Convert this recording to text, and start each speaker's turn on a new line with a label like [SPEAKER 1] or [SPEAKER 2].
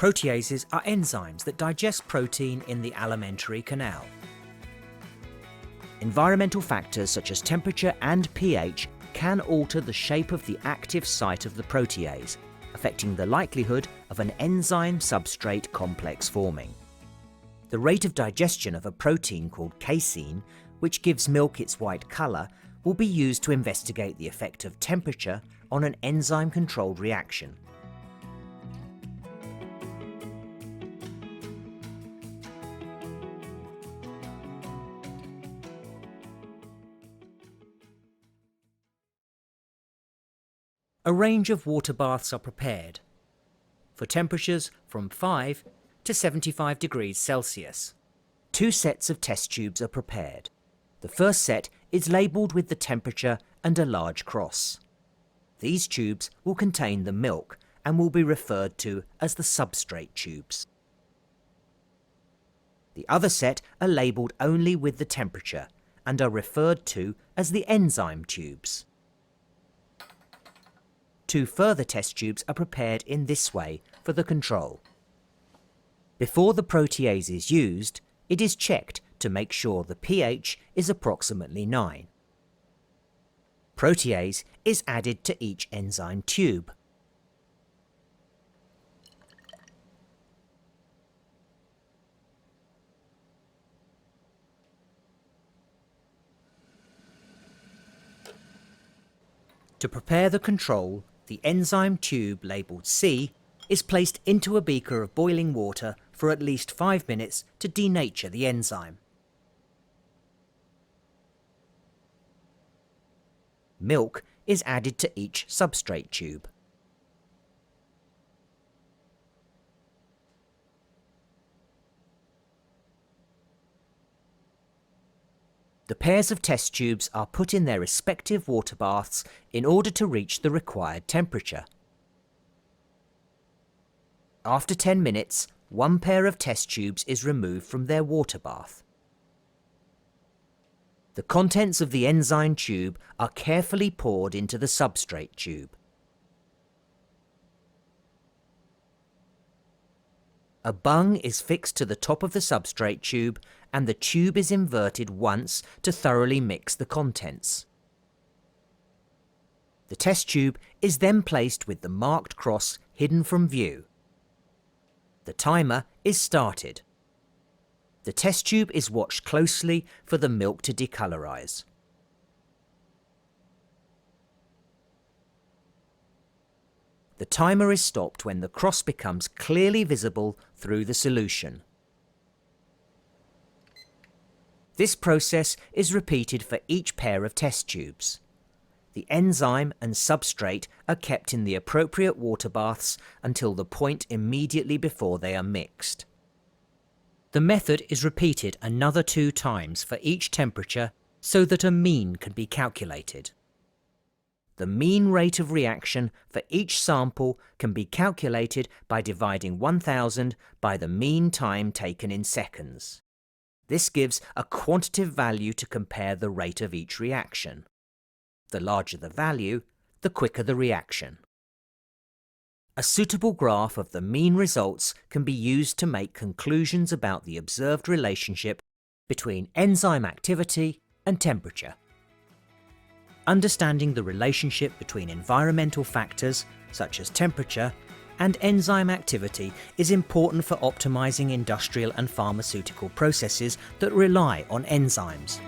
[SPEAKER 1] Proteases are enzymes that digest protein in the alimentary canal. Environmental factors such as temperature and pH can alter the shape of the active site of the protease, affecting the likelihood of an enzyme-substrate complex forming. The rate of digestion of a protein called casein, which gives milk its white colour, will be used to investigate the effect of temperature on an enzyme-controlled reaction. A range of water baths are prepared for temperatures from 5 to 75 degrees Celsius. 2 sets of test tubes are prepared. The first set is labelled with the temperature and a large cross. These tubes will contain the milk and will be referred to as the substrate tubes. The other set are labelled only with the temperature and are referred to as the enzyme tubes. 2 further test tubes are prepared in this way for the control. Before the protease is used, it is checked to make sure the pH is approximately 9. Protease is added to each enzyme tube. To prepare the control, the enzyme tube labelled C is placed into a beaker of boiling water for at least 5 minutes to denature the enzyme. Milk is added to each substrate tube. The pairs of test tubes are put in their respective water baths in order to reach the required temperature. After 10 minutes, 1 pair of test tubes is removed from their water bath. The contents of the enzyme tube are carefully poured into the substrate tube. A bung is fixed to the top of the substrate tube and the tube is inverted once to thoroughly mix the contents. The test tube is then placed with the marked cross hidden from view. The timer is started. The test tube is watched closely for the milk to decolorize. The timer is stopped when the cross becomes clearly visible through the solution. This process is repeated for each pair of test tubes. The enzyme and substrate are kept in the appropriate water baths until the point immediately before they are mixed. The method is repeated another 2 times for each temperature so that a mean can be calculated. The mean rate of reaction for each sample can be calculated by dividing 1000 by the mean time taken in seconds. This gives a quantitative value to compare the rate of each reaction. The larger the value, the quicker the reaction. A suitable graph of the mean results can be used to make conclusions about the observed relationship between enzyme activity and temperature. Understanding the relationship between environmental factors, such as temperature, and enzyme activity is important for optimizing industrial and pharmaceutical processes that rely on enzymes.